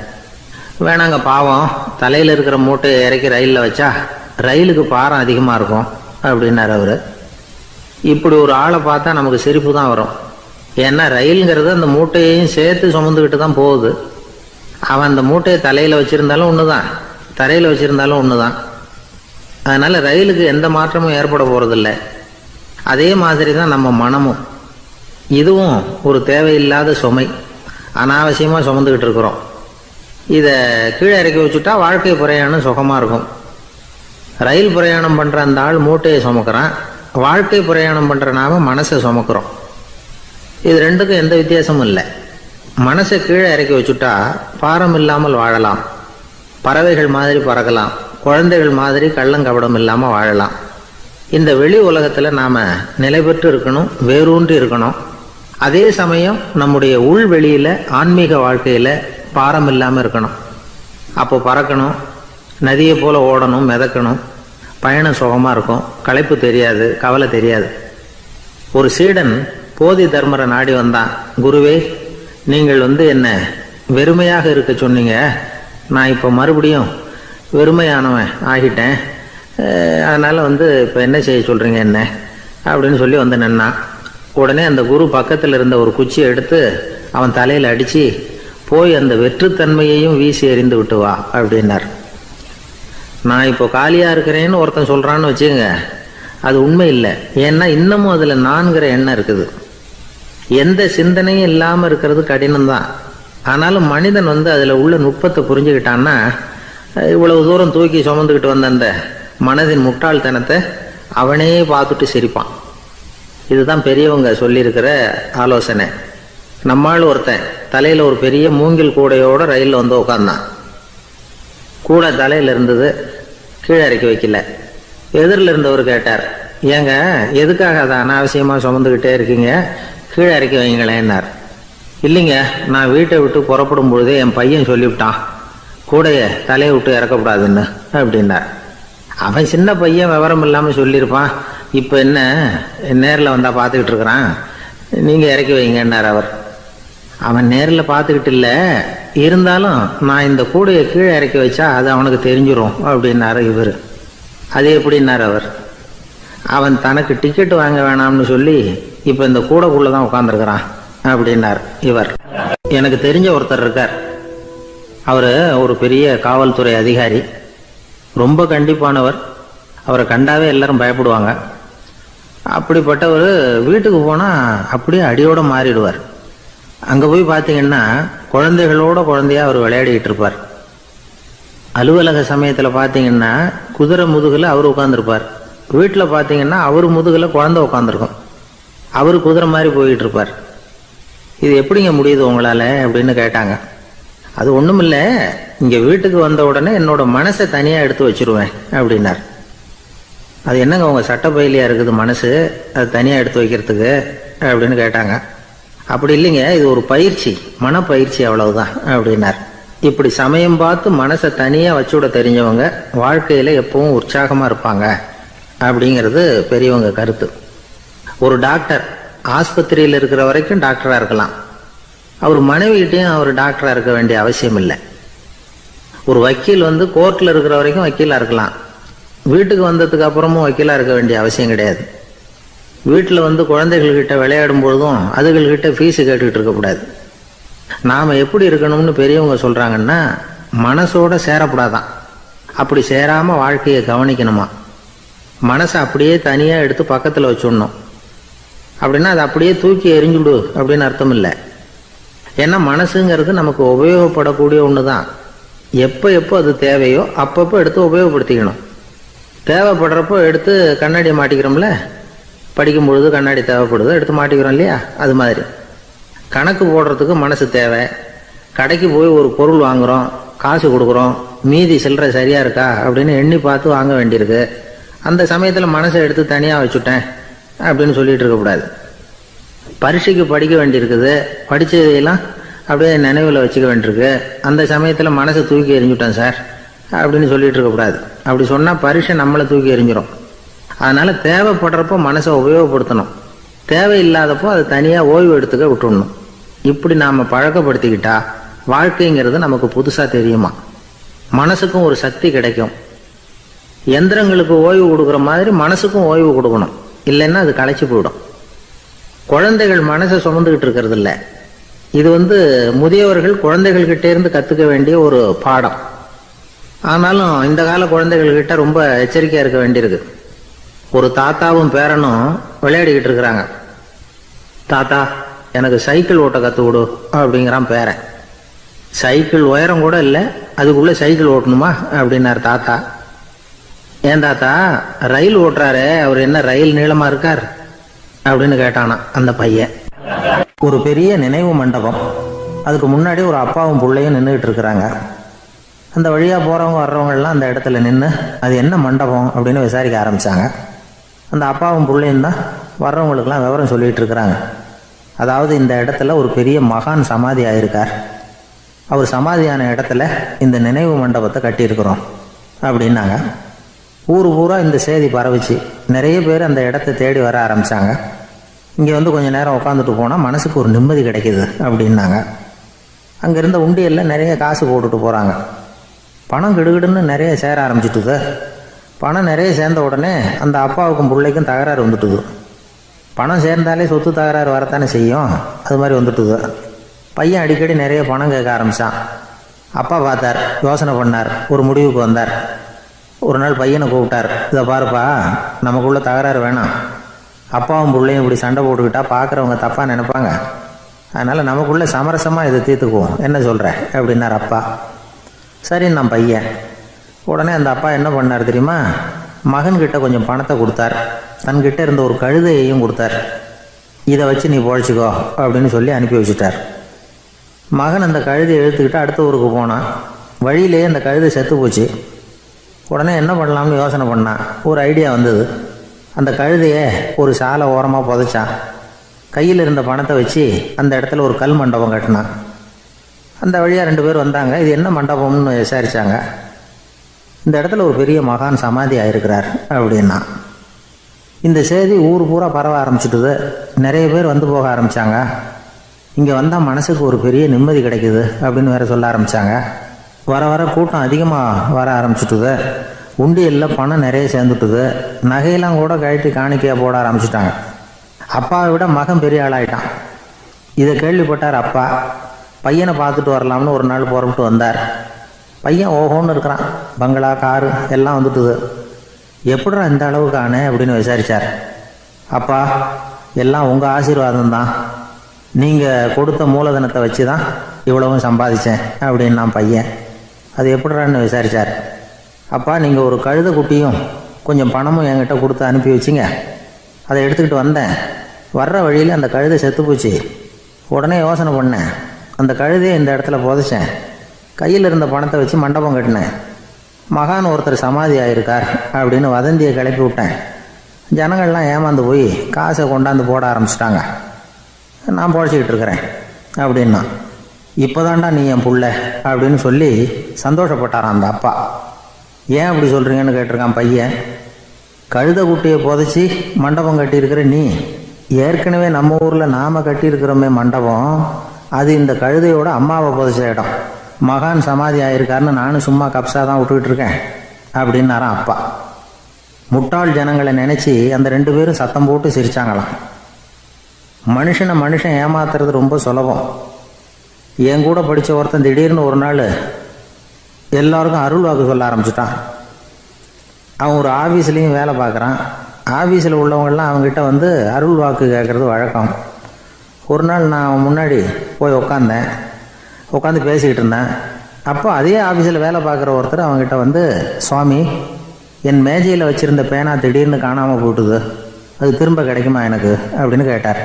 வேணாங்க, பாவம், தலையில் இருக்கிற மூட்டையை இறக்கி ரயிலில் வச்சா ரயிலுக்கு பாரம் அதிகமாக இருக்கும் அப்படின்னார் அவர். இப்படி ஒரு ஆளை பார்த்தா நமக்கு சிரிப்பு தான் வரும். ஏன்னா ரயிலுங்கிறது அந்த மூட்டையையும் சேர்த்து சுமந்துக்கிட்டு தான் போகுது. அவன் அந்த மூட்டையை தலையில் வச்சுருந்தாலும் ஒன்று தான், தரையில் வச்சுருந்தாலும் ஒன்று தான். அதனால் ரயிலுக்கு எந்த மாற்றமும் ஏற்பட போகிறதில்ல. அதே மாதிரி தான் நம்ம மனமும். இதுவும் ஒரு தேவையில்லாத சுமை, அனாவசியமாக சுமந்துக்கிட்டு இருக்கிறோம். இதை கீழே இறக்கி வச்சுட்டா வாழ்க்கை பிரயாணம் சுகமாக இருக்கும். ரயில் பிரயாணம் பண்ணுற அந்த ஆள் மூட்டையை சுமக்கிறான், வாழ்க்கை பிரயாணம் பண்ணுற நாம மனசை சுமக்கிறோம். இது ரெண்டுக்கும் எந்த வித்தியாசமும் இல்லை. மனசை கீழே இறக்கி வச்சுட்டா பாரம் இல்லாமல் வாழலாம், பறவைகள் மாதிரி பறக்கலாம், குழந்தைகள் மாதிரி கள்ளங்கபடம் இல்லாமல் வாழலாம். இந்த வெளி உலகத்தில் நாம் நிலை பெற்று இருக்கணும், வேரூன்றி இருக்கணும். அதே சமயம் நம்முடைய உள்வெளியில் ஆன்மீக வாழ்க்கையில் பாரம் இல்லாமல் இருக்கணும். அப்போ பறக்கணும், நதியை போல் ஓடணும், மிதக்கணும். பயணம் சுகமாக இருக்கும், களைப்பு தெரியாது, கவலை தெரியாது. ஒரு சீடன் போதி தர்மரை நாடி வந்தான். குருவே, நீங்கள் என்ன வெறுமையாக இருக்க சொன்னீங்க, நான் இப்போ மறுபடியும் வெறுமையானவன் ஆகிட்டேன், அதனால் இப்போ என்ன செய்ய சொல்கிறீங்க என்ன அப்படின்னு சொல்லி நின்னான். உடனே அந்த குரு பக்கத்தில் இருந்த ஒரு குச்சியை எடுத்து அவன் தலையில் அடித்து, போய் அந்த வெற்றுத்தன்மையையும் வீசி எறிந்து விட்டு வா அப்படின்னார். நான் இப்போ காலியாக இருக்கிறேன்னு ஒருத்தன் சொல்கிறான்னு வச்சுங்க, அது உண்மை இல்லை. ஏன்னா இன்னமும் அதில் நான்கிற எண்ணம் இருக்குது. எந்த சிந்தனையும் இல்லாமல் இருக்கிறது கடினம்தான். ஆனாலும் மனிதன் அதில் உள்ள நுட்பத்தை புரிஞ்சுக்கிட்டான்னா, இவ்வளவு தூரம் தூக்கி சுமந்துக்கிட்டு வந்த அந்த மனதின் முட்டாள்தனத்தை அவனே பார்த்துட்டு சிரிப்பான். இதுதான் பெரியவங்க சொல்லியிருக்கிற ஆலோசனை. நம்மால் ஒருத்தன் தலையில் ஒரு பெரிய மூங்கில் கூடையோடு ரயிலில் உட்காந்தான். கூடை தலையில் இருந்தது, கீழே இறக்கி வைக்கல. எதிரில் இருந்தவர் கேட்டார், ஏங்க எதுக்காக அதை அனாவசியமாக சுமந்துக்கிட்டே இருக்கீங்க, கீழே இறக்கி வைங்களேன்னார். இல்லைங்க, நான் வீட்டை விட்டு புறப்படும் பொழுதே என் பையன் சொல்லிவிட்டான், கூடையை தலையை விட்டு இறக்கக்கூடாதுன்னு அப்படின்னார். அவன் சின்ன பையன், விவரம் இல்லாமல் சொல்லியிருப்பான். இப்போ என்ன நேரில் வந்தால் பார்த்துக்கிட்டு இருக்கிறான், நீங்கள் இறக்கி வைங்கன்னார் அவர். அவன் நேரில் பார்த்துக்கிட்டு இல்லை, இருந்தாலும் நான் இந்த கூடையை கீழே இறக்கி வச்சா அது அவனுக்கு தெரிஞ்சிடும் அப்படின்னாரு இவர். அது எப்படின்னார் அவர். அவன் தனக்கு டிக்கெட் வாங்க வேணாம்னு சொல்லி இப்போ இந்த கூடைக்குள்ளே தான் உட்காந்துருக்கிறான் அப்படின்னார் இவர். எனக்கு தெரிஞ்ச ஒருத்தர் இருக்கார். அவர் ஒரு பெரிய காவல்துறை அதிகாரி, ரொம்ப கண்டிப்பானவர். அவரை கண்டாவே எல்லாரும் பயப்படுவாங்க. அப்படிப்பட்டவர் வீட்டுக்கு போனால் அப்படியே அடியோடு மாறிடுவார். அங்கே போய் பார்த்தீங்கன்னா குழந்தைகளோட குழந்தையா அவர் விளையாடிக்கிட்டு இருப்பார். அலுவலக சமயத்தில் பார்த்தீங்கன்னா குதிரை முதுகில் அவர் உட்காந்துருப்பார். வீட்டில் பார்த்தீங்கன்னா அவர் முதுகில் குழந்தை உட்காந்துருக்கும். அவர் குதிரை மாதிரி போயிட்டு இருப்பார். இது எப்படிங்க முடியுது உங்களால் அப்படின்னு கேட்டாங்க. அது ஒன்றும் இல்லை, இங்கே வீட்டுக்கு வந்த உடனே என்னோட மனசை தனியாக எடுத்து வச்சிருவேன் அப்படின்னார். அது என்னங்க உங்கள் சட்டப்பயிலியாக இருக்குது மனசு, அது தனியாக எடுத்து வைக்கிறதுக்கு அப்படின்னு கேட்டாங்க. அப்படி இல்லைங்க, இது ஒரு பயிற்சி, மனப்பயிற்சி, அவ்வளவுதான் அப்படின்னார். இப்படி சமயம் பார்த்து மனசை தனியாக வச்சுவிட தெரிஞ்சவங்க வாழ்க்கையில் எப்பவும் உற்சாகமாக இருப்பாங்க அப்படிங்கிறது பெரியவங்க கருத்து. ஒரு டாக்டர் ஆஸ்பத்திரியில் இருக்கிற வரைக்கும் டாக்டராக இருக்கலாம். அவர் மனைவிகிட்டையும் அவர் டாக்டராக இருக்க வேண்டிய அவசியம் இல்லை. ஒரு வக்கீல் கோர்ட்டில் இருக்கிற வரைக்கும் வக்கீலாக இருக்கலாம், வீட்டுக்கு வந்ததுக்கு அப்புறமும் வக்கீலாக இருக்க வேண்டிய அவசியம் கிடையாது. வீட்டில் குழந்தைகள்கிட்ட விளையாடும் பொழுதும் அதுகள்கிட்ட ஃபீஸு கேட்டுக்கிட்டு இருக்கக்கூடாது. நாம் எப்படி இருக்கணும்னு பெரியவங்க சொல்கிறாங்கன்னா, மனசோட சேரக்கூடாதான். அப்படி சேராமல் வாழ்க்கையை கவனிக்கணுமா. மனசை அப்படியே தனியாக எடுத்து பக்கத்தில் வச்சுடணும். அப்படின்னா அதை அப்படியே தூக்கி எறிஞ்சுடு அப்படின்னு அர்த்தம் இல்லை. ஏன்னா மனசுங்கிறது நமக்கு உபயோகப்படக்கூடிய ஒன்று தான். எப்போ எப்போ அது தேவையோ அப்பப்போ எடுத்து உபயோகப்படுத்திக்கணும். தேவைப்படுறப்போ எடுத்து கண்ணாடியை மாட்டிக்கிறோம்ல, படிக்கும் பொழுது கண்ணாடி தேவைப்படுது, எடுத்து மாட்டிக்கிறோம் இல்லையா? அது மாதிரி கணக்கு போடுறதுக்கு மனசு தேவை. கடைக்கு போய் ஒரு பொருள் வாங்குகிறோம், காசு கொடுக்குறோம், மீதி சில்லறை சரியாக இருக்கா அப்படின்னு எண்ணி பார்த்து வாங்க வேண்டியிருக்கு. அந்த சமயத்தில் மனசை எடுத்து தனியாக வச்சுட்டேன் அப்படின்னு சொல்லிகிட்டு இருக்கக்கூடாது. பரீட்சைக்கு படிக்க வேண்டியிருக்குது, படித்ததையெல்லாம் அப்படியே நினைவில் வச்சுக்க வேண்டியிருக்கு. அந்த சமயத்தில் மனசை தூக்கி எறிஞ்சுட்டேன் சார் அப்படின்னு சொல்லிகிட்டு இருக்கக்கூடாது. அப்படி சொன்னால் பரீட்சை நம்மளை தூக்கி எறிஞ்சிடும். அதனால் தேவைப்படுறப்போ மனசை உபயோகப்படுத்தணும், தேவையில்லாதப்போ அது தனியாக ஓய்வு எடுத்துக்க விட்டுடணும். இப்படி நாம் பழக்கப்படுத்திக்கிட்டா வாழ்க்கைங்கிறது நமக்கு புதுசாக தெரியுமா. மனசுக்கும் ஒரு சக்தி கிடைக்கும். எந்திரங்களுக்கு ஓய்வு கொடுக்குற மாதிரி மனசுக்கும் ஓய்வு கொடுக்கணும், இல்லைன்னா அது களைச்சி போயிடும். குழந்தைகள் மனசை சுமந்துக்கிட்டு இருக்கிறது இல்லை. இது முதியவர்கள் குழந்தைகள்கிட்ட இருந்து கற்றுக்க வேண்டிய ஒரு பாடம். ஆனாலும் இந்த கால குழந்தைகள்கிட்ட ரொம்ப எச்சரிக்கையாக இருக்க வேண்டியிருக்கு. ஒரு தாத்தாவும் பேரனும் விளையாடிக்கிட்டு இருக்கிறாங்க. தாத்தா, எனக்கு சைக்கிள் ஓட்ட கற்றுக் கொடு அப்படிங்கிறான் பேரன். சைக்கிள் உயரம் கூட இல்லை, அதுக்குள்ளே சைக்கிள் ஓட்டணுமா அப்படின்னார் தாத்தா. ஏன் தாத்தா, ரயில் ஓட்டுறாரு, அவர் என்ன ரயில் நீளமாக இருக்கார் அப்படின்னு கேட்டானா அந்த பையன். ஒரு பெரிய நினைவு மண்டபம், அதுக்கு முன்னாடி ஒரு அப்பாவும் பிள்ளையும் நின்றுக்கிட்டு இருக்கிறாங்க. அந்த வழியாக போகிறவங்க வர்றவங்கெல்லாம் அந்த இடத்துல நின்று அது என்ன மண்டபம் அப்படின்னு விசாரிக்க ஆரம்பித்தாங்க. அந்த அப்பாவும் பிள்ளையும் தான் வர்றவங்களுக்கெல்லாம் விவரம் சொல்லிகிட்டு இருக்கிறாங்க. அதாவது இந்த இடத்துல ஒரு பெரிய மகான் சமாதி ஆகியிருக்கார், அவர் சமாதியான இடத்துல இந்த நினைவு மண்டபத்தை கட்டியிருக்கிறோம் அப்படின்னாங்க. ஊர் பூரா இந்த செய்தி பரவிச்சு. நிறைய பேர் அந்த இடத்த தேடி வர ஆரம்பித்தாங்க. இங்கே கொஞ்சம் நேரம் உட்காந்துட்டு போனால் மனசுக்கு ஒரு நிம்மதி கிடைக்கிது அப்படின்னாங்க. அங்கே இருந்த உண்டியலில் நிறைய காசு போட்டுட்டு போகிறாங்க. பணம் கிடுகிடுன்னு நிறைய சேர ஆரம்பிச்சுட்டுது. பணம் நிறைய சேர்ந்த உடனே அந்த அப்பாவுக்கும் பிள்ளைக்கும் தகராறு வந்துட்டுது. பணம் சேர்ந்தாலே சொத்து தகராறு வரத்தானே செய்யும், அது மாதிரி வந்துட்டுது. பையன் அடிக்கடி நிறைய பணம் கேட்க ஆரம்பித்தான். அப்பா பார்த்தார், யோசனை பண்ணார், ஒரு முடிவுக்கு வந்தார். ஒரு நாள் பையனை கூப்பிட்டார். இதை பாருப்பா, நமக்குள்ள தகராறு வேணாம். அப்பாவும் பிள்ளையும் இப்படி சண்டை போட்டுக்கிட்டா பார்க்குறவங்க தப்பாக நினைப்பாங்க. அதனால் நமக்குள்ளே சமரசமாக இதை தீர்த்துக்குவோம், என்ன சொல்கிற அப்படின்னார் அப்பா. சரின்னு நான் பையன். உடனே அந்த அப்பா என்ன பண்ணார் தெரியுமா? மகன்கிட்ட கொஞ்சம் பணத்தை கொடுத்தார், தன்கிட்ட இருந்த ஒரு கழுதையையும் கொடுத்தார். இதை வச்சு நீ பொழைச்சிக்கோ அப்படின்னு சொல்லி அனுப்பி வச்சுட்டார். மகன் அந்த கழுதையை இழுத்துக்கிட்டு அடுத்த ஊருக்கு போனான். வழியிலேயே அந்த கழுதை செத்து போச்சு. உடனே என்ன பண்ணலாம்னு யோசனை பண்ணான். ஒரு ஐடியா வந்தது. அந்த கழுதையை ஒரு சாலை ஓரமாக புதைச்சான். கையில் இருந்த பணத்தை வச்சு அந்த இடத்துல ஒரு கல் மண்டபம் கட்டினான். அந்த வழியாக 2 பேர் வந்தாங்க. இது என்ன மண்டபம்னு விசாரித்தாங்க. இந்த இடத்துல ஒரு பெரிய மகான் சமாதி ஆகிருக்கிறார் அப்படின்னா. இந்த செய்தி ஊர் பூரா பரவ ஆரம்பிச்சுட்டுது. நிறைய பேர் போக ஆரம்பித்தாங்க. இங்கே வந்தால் மனசுக்கு ஒரு பெரிய நிம்மதி கிடைக்குது அப்படின்னு வேற சொல்ல ஆரம்பித்தாங்க. வர வர கூட்டம் அதிகமாக வர ஆரம்பிச்சுட்டுது. உண்டியலில் பணம் நிறைய சேர்ந்துட்டுது. நகையெல்லாம் கூட கழட்டி காணிக்கையாக போட ஆரம்பிச்சுட்டாங்க. அப்பாவை விட மகன் பெரிய ஆளாயிட்டான். இதை கேள்விப்பட்டார் அப்பா. பையனை பார்த்துட்டு வரலாம்னு ஒரு நாள் புறப்பட்டு வந்தார். பையன் ஓஹோன்னு இருக்கிறான். பங்களா, காரு எல்லாம் வந்துட்டுது. எப்படிடா இந்த அளவுக்கு ஆனே அப்படின்னு விசாரித்தார். அப்பா, எல்லாம் உங்கள் ஆசீர்வாதம் தான். நீங்கள் கொடுத்த மூலதனத்தை வச்சு தான் இவ்வளவும் சம்பாதிச்சேன் அப்படின்னு நான் பையன். அது எப்படிறான்னு விசாரித்தார். அப்பா, நீங்கள் ஒரு கழுதை குட்டியும் கொஞ்சம் பணமும் என்கிட்ட கொடுத்து அனுப்பி வச்சிங்க. அதை எடுத்துக்கிட்டு வந்தேன். வர்ற வழியில் அந்த கழுதை செத்து போச்சு. உடனே யோசனை பண்ணேன், அந்த கழுதையை இந்த இடத்துல புதைச்சேன். கையில் இருந்த பணத்தை வச்சு மண்டபம் கட்டினேன். மகான் ஒருத்தர் சமாதி ஆகிருக்கார் அப்படின்னு வதந்தியை கிளப்பி விட்டேன். ஜனங்கள்லாம் ஏமாந்து போய் காசை கொண்டாந்து போட ஆரம்பிச்சிட்டாங்க. நான் பொழைச்சிக்கிட்டு இருக்கிறேன் அப்படின்னா. இப்போதான்டா நீ என் புள்ள அப்படின்னு சொல்லி சந்தோஷப்பட்டாரான் அந்த அப்பா. ஏன் அப்படி சொல்கிறீங்கன்னு கேட்டிருக்கான் பையன். கழுதை குட்டியை புதைச்சி மண்டபம் கட்டியிருக்கிற நீ, ஏற்கனவே நம்ம ஊரில் நாம் கட்டியிருக்கிறோமே மண்டபம், அது இந்த கழுதையோட அம்மாவை புதைச்ச இடம். மகான் சமாதி ஆயிருக்காருன்னு நானும் சும்மா கப்ஸா தான் விட்டுக்கிட்டு இருக்கேன் அப்படின்னாராம் அப்பா. முட்டாள் ஜனங்களை நினச்சி அந்த 2 பேரும் சத்தம் போட்டு சிரிச்சாங்களாம். மனுஷன் ஏமாத்துறது ரொம்ப சுலபம். என் கூட படித்த ஒருத்தன் திடீர்னு ஒரு நாள் எல்லாருக்கும் அருள் வாக்கு சொல்ல ஆரம்பிச்சிட்டான். அவன் ஒரு ஆஃபீஸ்லேயும் வேலை பார்க்குறான். ஆஃபீஸில் உள்ளவங்கள்லாம் அவங்ககிட்ட வந்து அருள் வாக்கு கேட்குறது வழக்கம். ஒரு நாள் நான் முன்னாடி போய் உட்காந்து பேசிக்கிட்டு இருந்தேன். அப்போ அதே ஆஃபீஸில் வேலை பார்க்குற ஒருத்தர் அவங்ககிட்ட வந்து, சுவாமி, என் மேஜையில் வச்சுருந்த பேனா திடீர்னு காணாமல் போட்டுது, அது திரும்ப கிடைக்குமா எனக்கு அப்படின்னு கேட்டார்.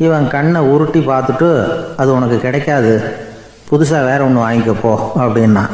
இவன் கண்ணை உருட்டி பார்த்துட்டு, அது உனக்கு கிடைக்காது, புதுசாக வேற ஒன்று வாங்கிக்கப்போ அப்படின்னா.